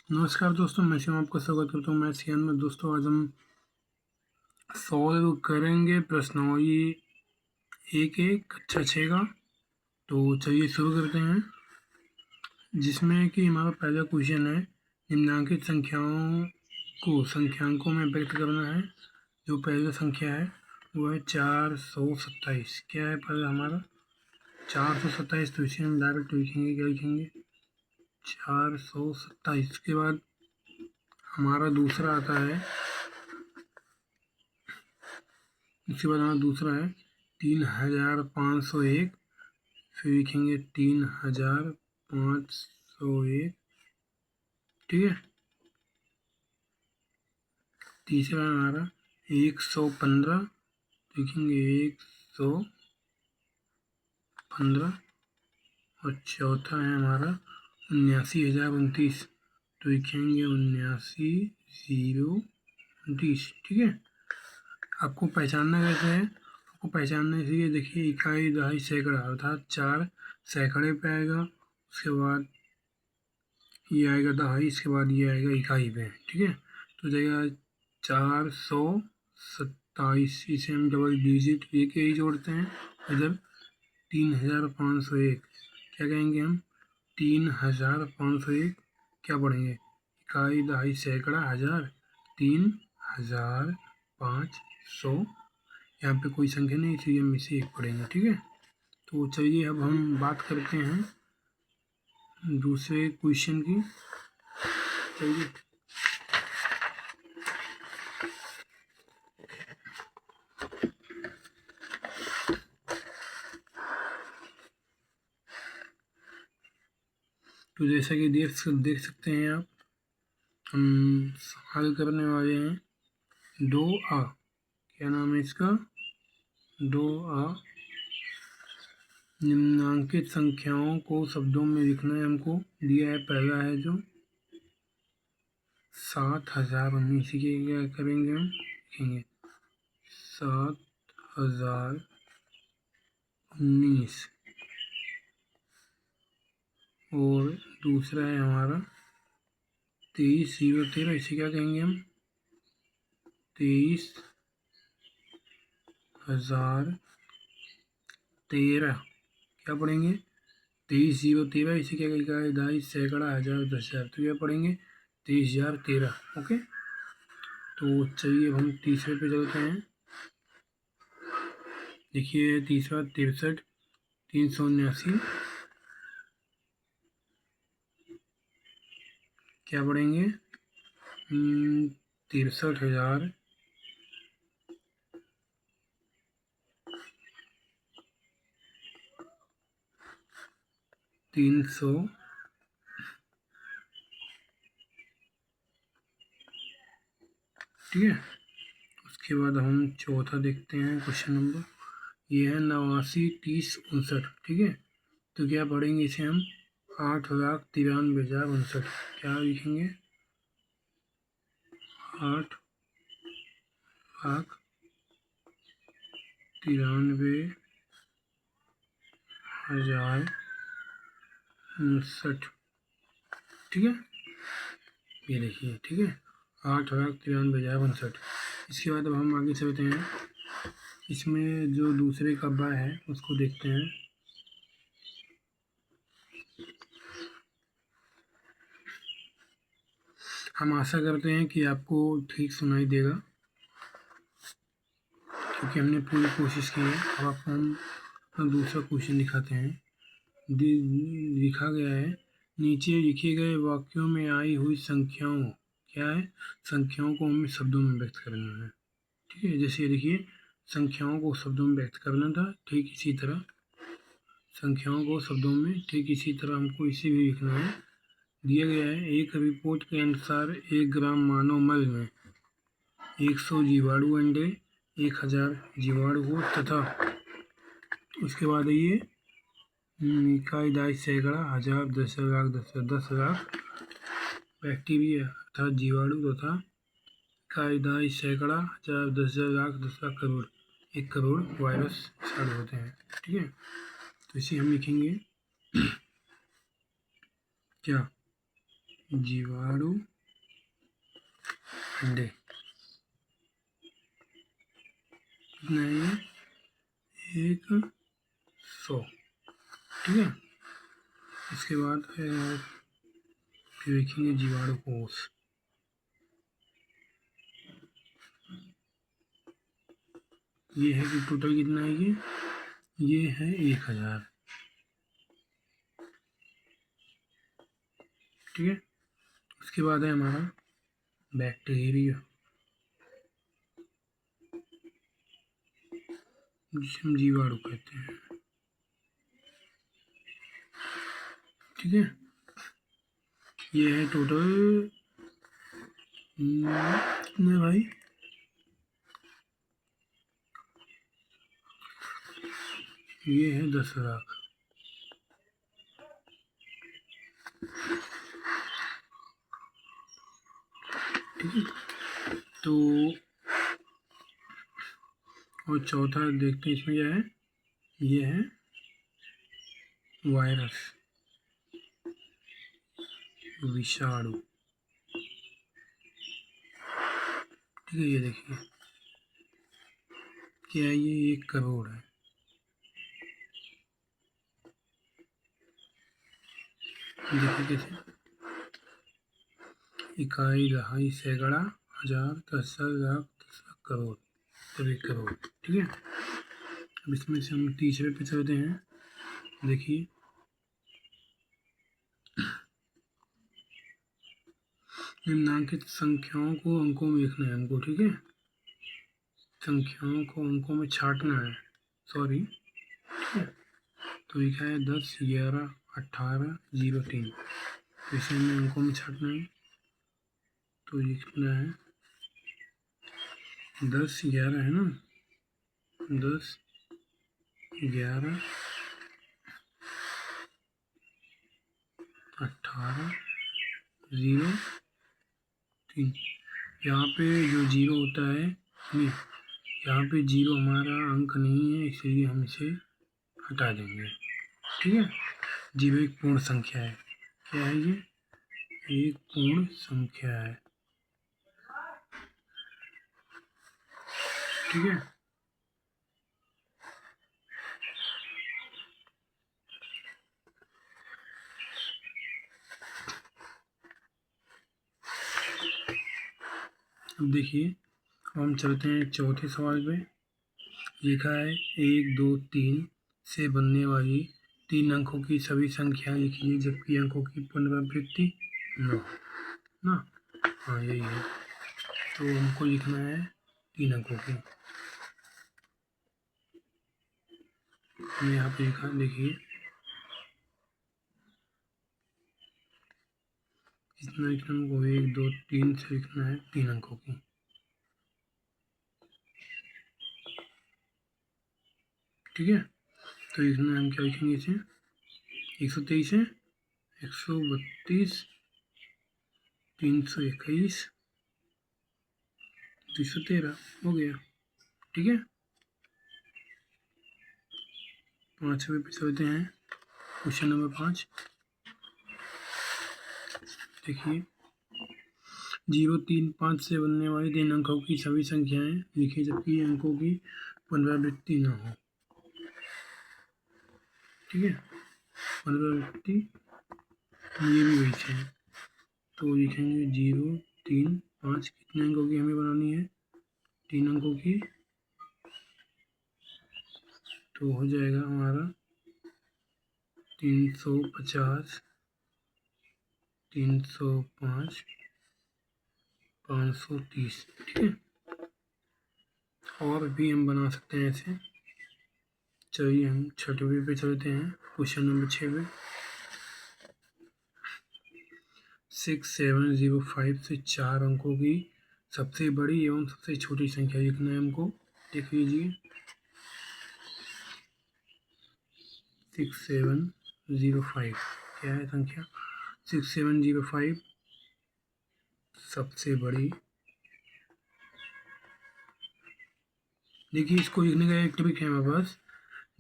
नमस्कार दोस्तों, मैं शिवम आपका स्वागत करता हूँ मैथ्स ज्ञान में। दोस्तों आज हम सॉल्व करेंगे प्रश्नावली एक कक्षा 6 का। तो चलिए शुरू करते हैं, जिसमें कि हमारा पहला क्वेश्चन है निम्नांकित संख्यांकों में व्यक्त करना है। जो पहला संख्या है वो है 427। क्या है पहला हमारा 427, तो इसे हम डायरेक्ट लिखेंगे। क्या लिखेंगे? 427। के बाद हमारा दूसरा आता है, इसके बाद हमारा दूसरा है 3501। फिर लिखेंगे 3501। ठीक है। तीसरा है हमारा 115, लिखेंगे 115। और चौथा है हमारा 79,029, तो लिखेंगे 79,029। ठीक है। आपको पहचानना कैसे है? आपको पहचानने के लिए देखिए, इकाई, दहाई, सैकड़ा, अर्थात 4 सैकड़े पे आएगा, उसके बाद ये आएगा दहाई, इसके बाद ये आएगा इकाई पे। ठीक है। तो जाएगा 427। इसे हम डबल डिजिट एक ही जोड़ते हैं। इधर 3501, क्या कहेंगे हम? 3501 क्या पढ़ेंगे? इकाई, दहाई, सैकड़ा, हजार, 3500। यहाँ पे कोई संख्या नहीं, इसलिए हम इसे एक पढ़ेंगे। ठीक है। तो चलिए अब हम बात करते हैं दूसरे क्वेश्चन की। चलिए तो जैसा कि देख सकते हैं आप, हम हल करने वाले हैं 2a। क्या नाम है इसका? 2a। निम्नांकित संख्याओं को शब्दों में लिखना है हमको। दिया है, पहला है जो 7019। के क्या करेंगे हम? लिखेंगे 7019। और दूसरा है हमारा 23,013। इसे क्या कहेंगे हम? 23,013। क्या पढ़ेंगे? 23,013। इसे क्या लिखा है? दहाई, सैकड़ा, हजार, 10,000। तो क्या पढ़ेंगे? 23,013। ओके। तो चलिए अब हम तीसरे पे चलते हैं। देखिए तीसरा 63, 379। क्या पढ़ेंगे? 63,000 300। ठीक है। उसके बाद हम चौथा देखते हैं क्वेश्चन नंबर। ये है 89, 30, 59। ठीक है। तो क्या पढ़ेंगे इसे हम? 8,93,059। क्या लिखेंगे? 8,93,059। ठीक है। ये देखिए। ठीक है, 8,93,059। इसके बाद अब हम आगे चलते हैं। इसमें जो दूसरे का बा है उसको देखते हैं। हम आशा करते हैं कि आपको ठीक सुनाई देगा, क्योंकि हमने पूरी कोशिश की है। अब आपको हम दूसरा क्वेश्चन दिखाते हैं। लिखा गया है, नीचे लिखे गए वाक्यों में आई हुई संख्याओं, क्या है? संख्याओं को हमें शब्दों में व्यक्त करना है। ठीक है। जैसे देखिए, संख्याओं को शब्दों में व्यक्त करना था, ठीक इसी तरह संख्याओं को शब्दों में ठीक इसी तरह हमको इसे भी लिखना है। दिया गया है, एक रिपोर्ट के अनुसार 1 ग्राम मानव मल में 100 जीवाणु अंडे, 1000 जीवाणु कोष तथा उसके बाद ये इकाई, दहाई, सैकड़ा, हजार, 10,000, 10,000 बैक्टीरिया अर्थात जीवाणु तथा इकाई, दहाई, सैकड़ा, हजार, 10,000, लाख, 10,00,000, करोड़, 1 करोड़ वायरस शामिल होते हैं। ठीक है। तो इसे हम लिखेंगे क्या? जीवाणु अंडे कितना है ये 100। ठीक है, इसके बाद फिर देखेंगे जीवाणु कोष। ये है कि टोटल कितना है ये है 1000। ठीक है, उसके बाद है हमारा बैक्टीरिया, जिसे हम जीवाणु कहते हैं। ठीक है, ये है टोटल कितने भाई, ये है 10 लाख। ठीक है, तो और चौथा देखते हैं इसमें क्या है, ये है वायरस, विषाणु। ठीक है, ये देखिए क्या है, ये 1 करोड़ है। देखिए कैसे, इकाई, दहाई, सैकड़ा, हजार, 10,000, लाख, 10,00,000, करोड़, तब 1 करोड़। ठीक है, अब इसमें से हम तीसरे पे चलते हैं। देखिए निम्नांकित संख्याओं को अंकों में लिखना है हमको। ठीक है, संख्याओं को अंकों में छांटना है, सॉरी। ठीक है, तो लिखा है 10, 11, 18, 03। तो इसे हमें अंकों में छांटना है, तो लिखना है 10, 11 है ना, 10, 11, 18, 03। यहाँ पे जो 0 होता है, नहीं, यहाँ पे 0 हमारा अंक नहीं है, इसलिए हम इसे हटा देंगे। ठीक है, 0 एक पूर्ण संख्या है। क्या है ये, एक पूर्ण संख्या है। ठीक है, अब देखिए, अब हम चलते हैं चौथे सवाल पे। लिखा है 1, 2, 3 से बनने वाली 3 अंकों की सभी संख्या लिखिए, जबकि अंकों की पुनरावृत्ति 9 ना। हाँ यही है, तो हमको लिखना है 3 अंकों की। यहाँ पे लिखा, देखिए कितना लिखना हमको, 1, 2, 3 से लिखना है 3 अंकों की। ठीक है, तो इसमें हम क्या लिखेंगे इसे, 123 है, 132, 321, 213 हो गया। ठीक है, 5वें पे चलते हैं, क्वेश्चन नंबर 5। देखिए 0, 3, 5 से बनने वाली 3 अंकों की सभी संख्याएं लिखिए, जबकि अंकों की पुनरावृत्ति न हो। ठीक है, पुनरावृत्ति ये भी वही है, तो लिखेंगे 0, 3, 5 कितने अंकों की हमें बनानी है, 3 अंकों की। तो हो जाएगा हमारा 350, 305, 530। ठीक है, और भी हम बना सकते हैं ऐसे। चलिए हम 6वें पे चलते हैं, क्वेश्चन नंबर 6 में। 6705 से 4 अंकों की सबसे बड़ी एवं सबसे छोटी संख्या लिखना है हमको। देख लीजिए 6705 क्या है संख्या, 6705 सबसे बड़ी। देखिए इसको लिखने का एक ट्रिक है हमारे पास,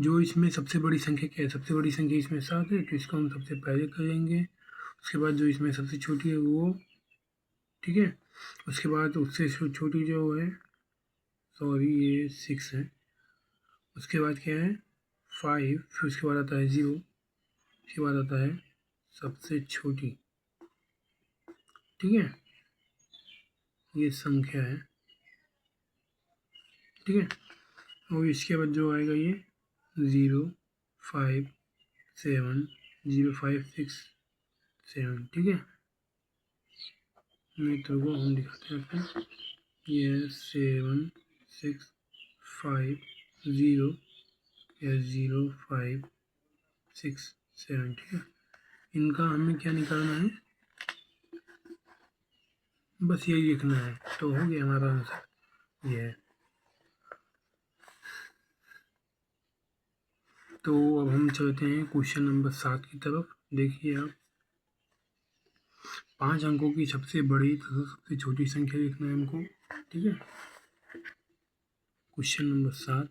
जो इसमें सबसे बड़ी संख्या क्या है, सबसे बड़ी संख्या इसमें 7 है, तो इसको हम सबसे पहले करेंगे, उसके बाद जो इसमें सबसे छोटी है वो, ठीक है। उसके बाद उससे छोटी जो है, सॉरी ये 6 है। उसके बाद क्या है 5, फिर उसके बाद आता है 0, उसके बाद आता है सबसे छोटी, ठीक है। ये संख्या है, ठीक है। और इसके बाद जो आएगा ये 0 5 7 0 5 6 7, ठीक है। मित्रों को हम दिखाते हैं आपको, ये 7 6 5 0 या 0 5 6 7, ठीक है। इनका हमें क्या निकालना है, बस यही लिखना है तो हो गया हमारा आंसर ये है। तो अब हम चलते हैं क्वेश्चन नंबर 7 की तरफ। देखिए आप, 5 अंकों की सबसे बड़ी तथा सबसे छोटी संख्या लिखना है हमको, ठीक है। क्वेश्चन नंबर 7,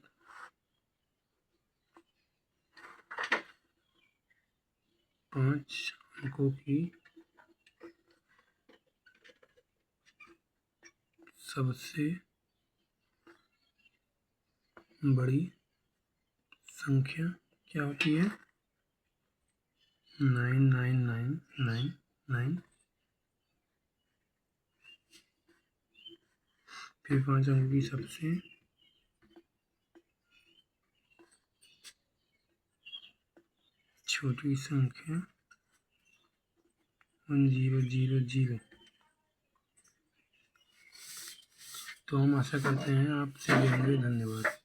5 अंकों की सबसे बड़ी संख्या क्या होती है, 99999। फिर 5 अंकों की सबसे छोटी संख्या 1000। तो हम आशा करते हैं आपसे मिलेंगे, धन्यवाद।